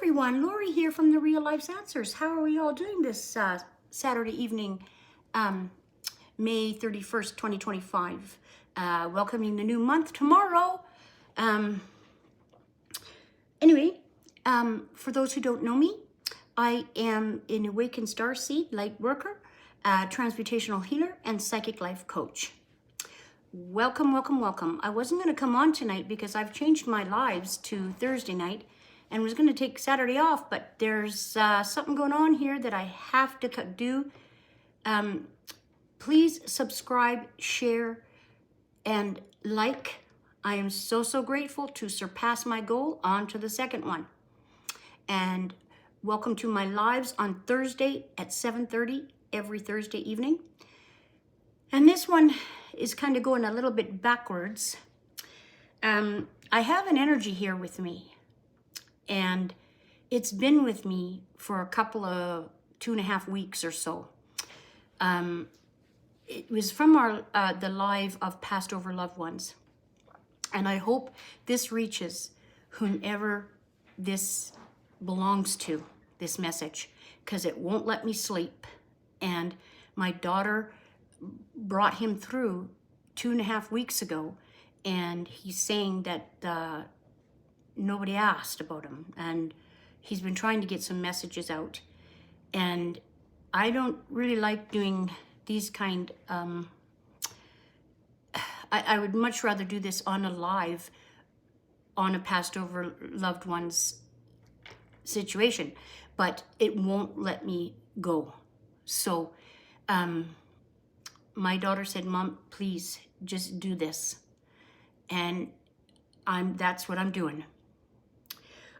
everyone, Lori here from the Real Life's Answers. How are we all doing this Saturday evening, May 31st, 2025? Welcoming the new month tomorrow. Anyway, for those who don't know me, I am an Awakened Starseed light worker, transmutational healer, and psychic life coach. Welcome, welcome, welcome. I wasn't going to come on tonight because I've changed my lives to Thursday night and was going to take Saturday off, but there's something going on here that I have to do. Please subscribe, share, and like. I am so grateful to surpass my goal. On to the second one. And welcome to my lives on Thursday at 7:30 every Thursday evening. And this one is kind of going a little bit backwards. I have an energy here with me. And it's been with me for a couple of 2.5 weeks or so. It was from the live of Passed Over Loved Ones. And I hope this reaches whomever this belongs to, this message, because it won't let me sleep. And my daughter brought him through 2.5 weeks ago, and he's saying that nobody asked about him, and he's been trying to get some messages out. And I don't really like doing these kind. I would much rather do this on a live, on a Passed Over Loved Ones situation, but it won't let me go. So my daughter said, "Mom, please just do this," and that's what I'm doing.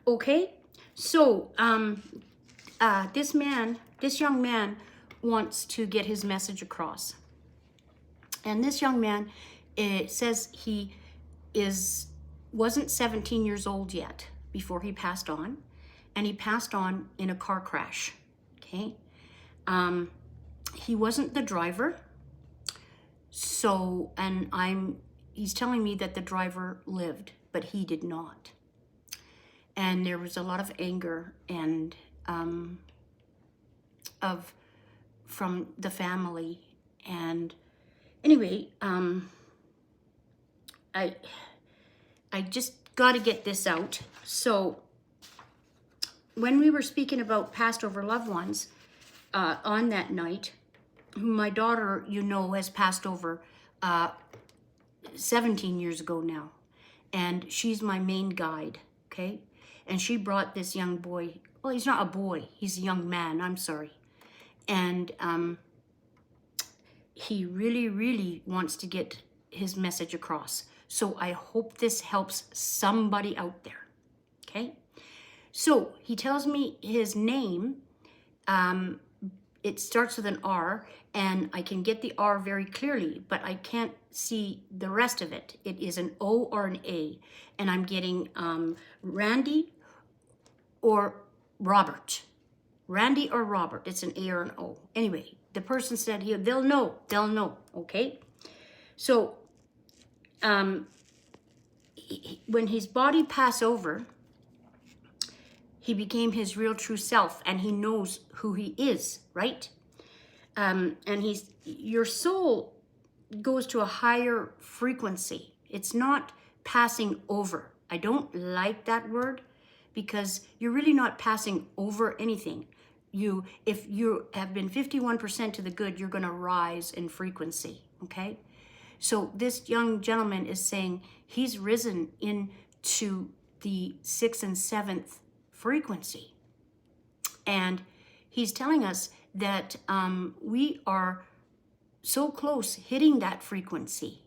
Okay, so this young man wants to get his message across. And this young man, it says he wasn't 17 years old yet before he passed on, and he passed on in a car crash. Okay, he wasn't the driver. So, and he's telling me that the driver lived, but he did not. And there was a lot of anger and from the family. And anyway, I just got to get this out. So when we were speaking about Passed Over Loved Ones on that night, my daughter, has passed over 17 years ago now, and she's my main guide. Okay. And she brought this young boy. Well, he's not a boy. He's a young man. I'm sorry. And he really wants to get his message across. So I hope this helps somebody out there. Okay? So he tells me his name. It starts with an R, and I can get the R very clearly, but I can't see the rest of it. It is an O or an A. And I'm getting Randy or Robert. Randy or Robert. It's an A or an O. Anyway, the person said here, they'll know. Okay? So, when his body passed over, he became his real true self, and he knows who he is, right? And your soul goes to a higher frequency. It's not passing over. I don't like that word, because you're really not passing over anything. If you have been 51% to the good, you're going to rise in frequency, okay? So this young gentleman is saying he's risen into the 6th and 7th frequency. And he's telling us that we are so close hitting that frequency.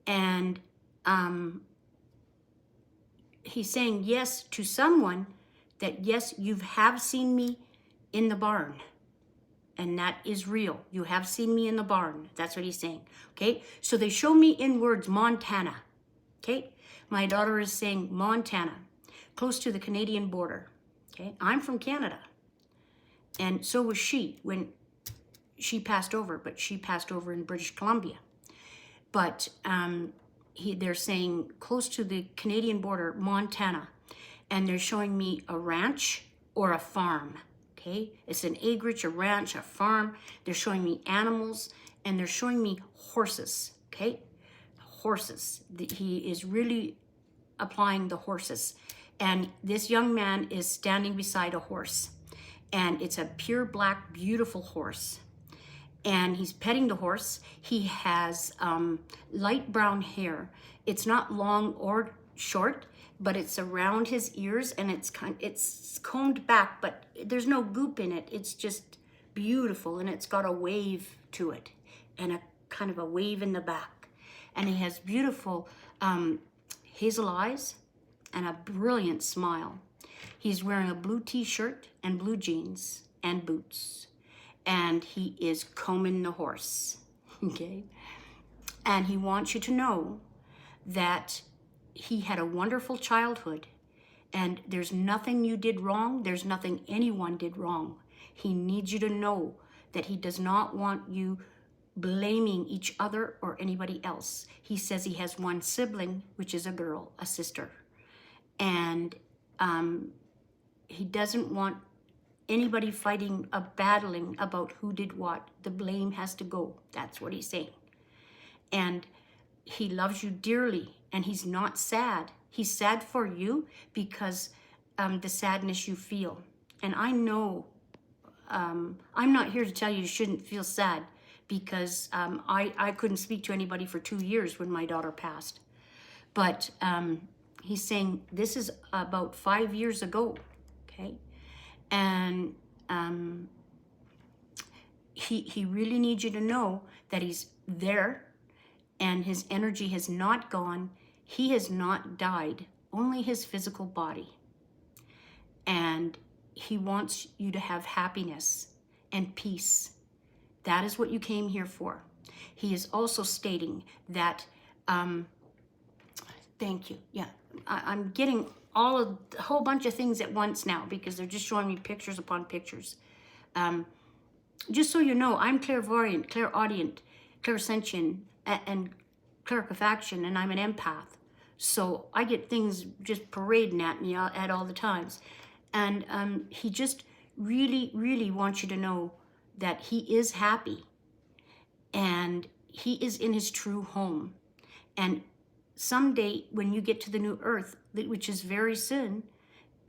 And he's saying yes to someone, that yes, you have seen me in the barn. And that is real. You have seen me in the barn. That's what he's saying. Okay. So they show me in words, Montana. Okay. My daughter is saying Montana, close to the Canadian border. Okay. I'm from Canada. And so was she when she passed over, but she passed over in British Columbia. But they're saying close to the Canadian border, Montana. and they're showing me a ranch or a farm. Okay, it's an acreage, a ranch, a farm. They're showing me animals, and they're showing me horses. Okay, horses. He is really applying the horses, and this young man is standing beside a horse, and it's a pure black, beautiful horse. And he's petting the horse. He has light brown hair. It's not long or short, but it's around his ears, and it's combed back, but there's no goop in it. It's just beautiful, and it's got a wave to it, and a kind of a wave in the back. And he has beautiful hazel eyes and a brilliant smile. He's wearing a blue t-shirt and blue jeans and boots, and he is combing the horse. Okay, and he wants you to know that he had a wonderful childhood, and there's nothing you did wrong. There's nothing anyone did wrong. He needs you to know that he does not want you blaming each other or anybody else. He says he has one sibling, which is a girl, a sister, and he doesn't want anybody fighting or battling about who did what. The blame has to go. That's what he's saying. And he loves you dearly, and he's not sad. He's sad for you because the sadness you feel. And I know, I'm not here to tell you shouldn't feel sad, because I couldn't speak to anybody for 2 years when my daughter passed. But he's saying this is about 5 years ago, okay? And he really needs you to know that he's there, and his energy has not gone. He has not died, only his physical body. And he wants you to have happiness and peace. That is what you came here for. He is also stating that, thank you, yeah, I'm getting a whole bunch of things at once now, because they're just showing me pictures upon pictures. Just so you know, I'm clairvoyant, clairaudient, clairsentient, and clairfaction, and I'm an empath. So I get things just parading at me at all the times. And he just really, really wants you to know that he is happy, and he is in his true home. And someday when you get to the new earth, which is very soon,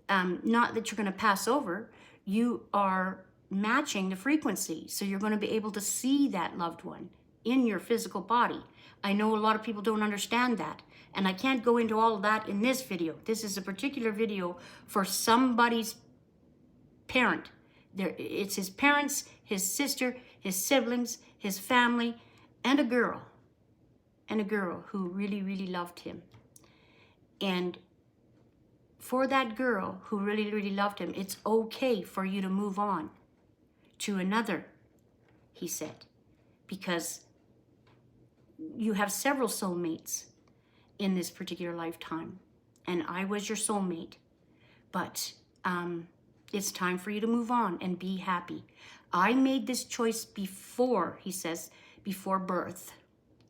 not that you're going to pass over, you are matching the frequency. So you're going to be able to see that loved one in your physical body. I know a lot of people don't understand that, and I can't go into all of that in this video. This is a particular video for somebody's parent. It's his parents, his sister, his siblings, his family, and a girl who really, really loved him. And for that girl who really, really loved him, it's okay for you to move on to another, he said, because you have several soulmates in this particular lifetime, and I was your soulmate. But it's time for you to move on and be happy. I made this choice before, he says, before birth,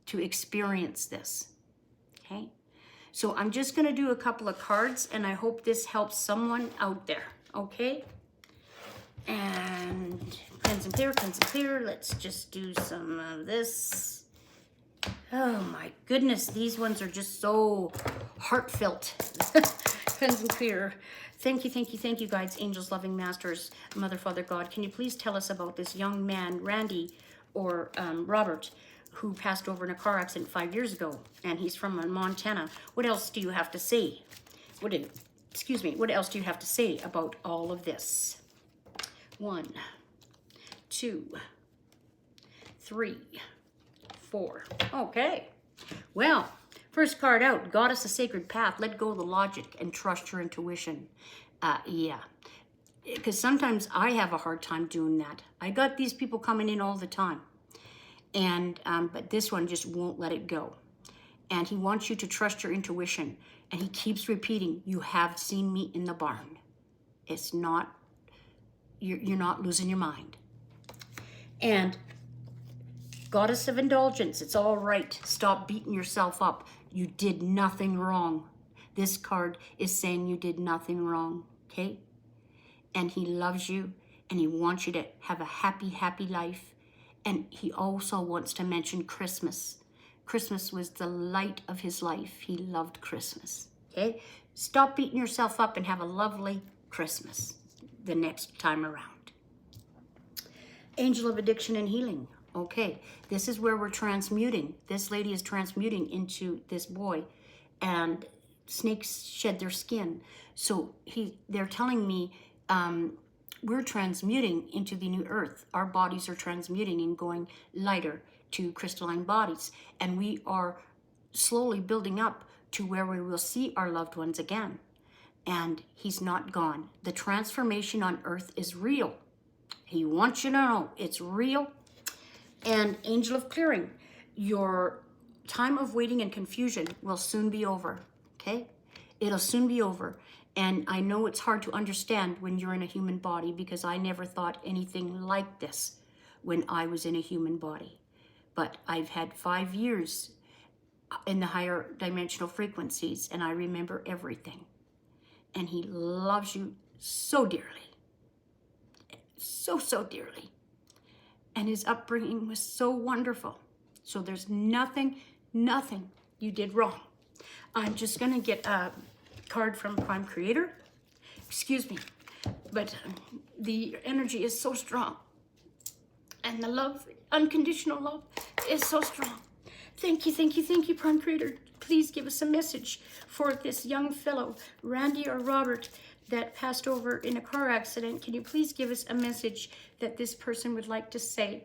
to experience this. Okay? So I'm just going to do a couple of cards, and I hope this helps someone out there. Okay? And pens and clear. Let's just do some of this. Oh my goodness, these ones are just so heartfelt. Pens and clear. Thank you, guides, angels, loving masters, Mother, Father, God. Can you please tell us about this young man, Randy, or Robert, who passed over in a car accident 5 years ago, and he's from Montana. What else do you have to say? What else do you have to say about all of this? 1, 2, 3, 4. Okay. Well, first card out, Goddess, the Sacred Path. Let go of the logic and trust your intuition. Yeah. Because sometimes I have a hard time doing that. I got these people coming in all the time. And but this one just won't let it go. And he wants you to trust your intuition. And he keeps repeating, you have seen me in the barn. It's not, you're not losing your mind. And Goddess of Indulgence, it's all right. Stop beating yourself up. You did nothing wrong. This card is saying you did nothing wrong, okay? And he loves you, and he wants you to have a happy, happy life. And he also wants to mention Christmas. Christmas was the light of his life. He loved Christmas, okay? Stop beating yourself up and have a lovely Christmas the next time around. Angel of Addiction and Healing. Okay, this is where we're transmuting. This lady is transmuting into this boy, and snakes shed their skin. So they're telling me we're transmuting into the new earth. Our bodies are transmuting and going lighter to crystalline bodies, and we are slowly building up to where we will see our loved ones again. And he's not gone. The transformation on earth is real. He wants you to know it's real. And Angel of Clearing, your time of waiting and confusion will soon be over, okay? It'll soon be over. And I know it's hard to understand when you're in a human body, because I never thought anything like this when I was in a human body. But I've had 5 years in the higher dimensional frequencies, and I remember everything. And he loves you so dearly. So, so dearly. And his upbringing was so wonderful. So there's nothing you did wrong. I'm just going to get a card from Prime Creator. Excuse me. But the energy is so strong. And the love, unconditional love, is so strong. Thank you, Prime Creator. Please give us a message for this young fellow, Randy or Robert, that passed over in a car accident. Can you please give us a message that this person would like to say?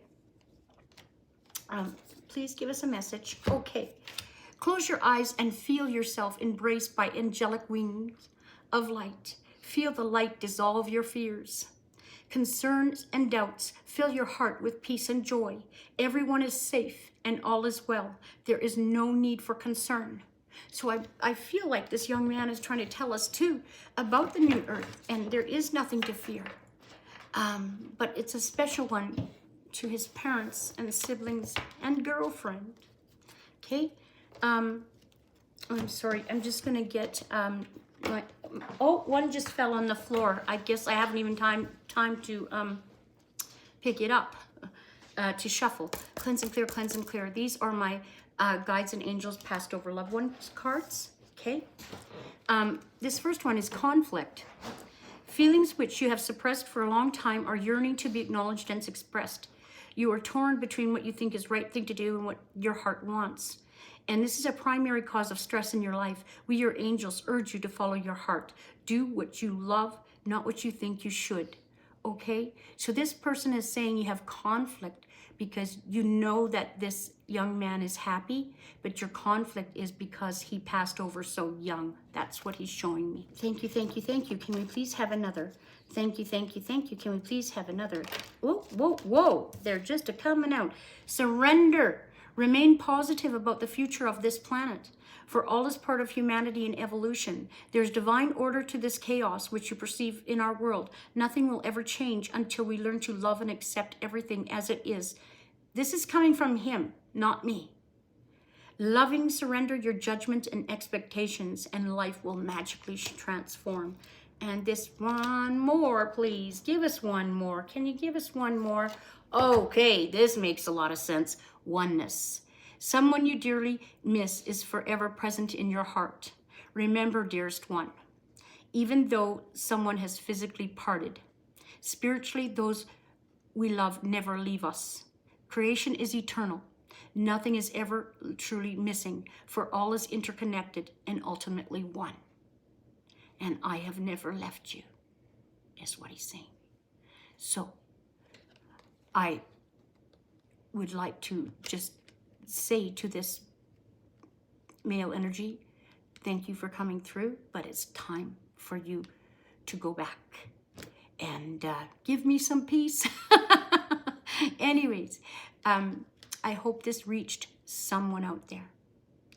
Please give us a message. Okay. Close your eyes and feel yourself embraced by angelic wings of light. Feel the light dissolve your fears. Concerns and doubts fill your heart with peace and joy. Everyone is safe and all is well. There is no need for concern. So I feel like this young man is trying to tell us too about the new earth, and there is nothing to fear. But it's a special one to his parents and siblings and girlfriend. Okay? I'm sorry, I'm just gonna get one just fell on the floor. I guess I haven't even time to pick it up, to shuffle. Cleanse and clear, cleanse and clear. These are my guides and angels passed over loved ones cards. Okay. This first one is conflict. Feelings which you have suppressed for a long time are yearning to be acknowledged and expressed. You are torn between what you think is right thing to do and what your heart wants. And this is a primary cause of stress in your life. We, your angels, urge you to follow your heart. Do what you love, not what you think you should. Okay? So this person is saying you have conflict because you know that this young man is happy, but your conflict is because he passed over so young. That's what he's showing me. Thank you, thank you, thank you. Can we please have another? Thank you, thank you, thank you. Can we please have another? Whoa, whoa, whoa. They're just coming out. Surrender. Remain positive about the future of this planet, for all is part of humanity and evolution. There's divine order to this chaos which you perceive in our world. Nothing will ever change until we learn to love and accept everything as it is. This is coming from him, not me. Loving, surrender your judgment and expectations, and life will magically transform. And this one more, please. Give us one more. Can you give us one more? Okay, this makes a lot of sense. Oneness. Someone you dearly miss is forever present in your heart. Remember, dearest one, even though someone has physically parted, spiritually those we love never leave us. Creation is eternal. Nothing is ever truly missing, for all is interconnected and ultimately one. And I have never left you, is what he's saying. So, I would like to just say to this male energy, thank you for coming through, but it's time for you to go back and give me some peace. Anyways, I hope this reached someone out there,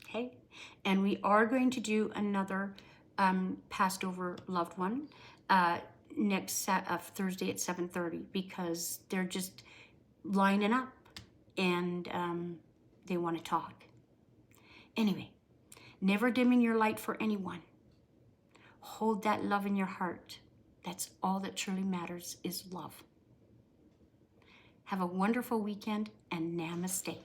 okay? And we are going to do another passed over loved one next Thursday at 7:30, because they're just lining up and they want to talk. Anyway, never dimming your light for anyone. Hold that love in your heart. That's all that truly matters, is love. Have a wonderful weekend, and namaste.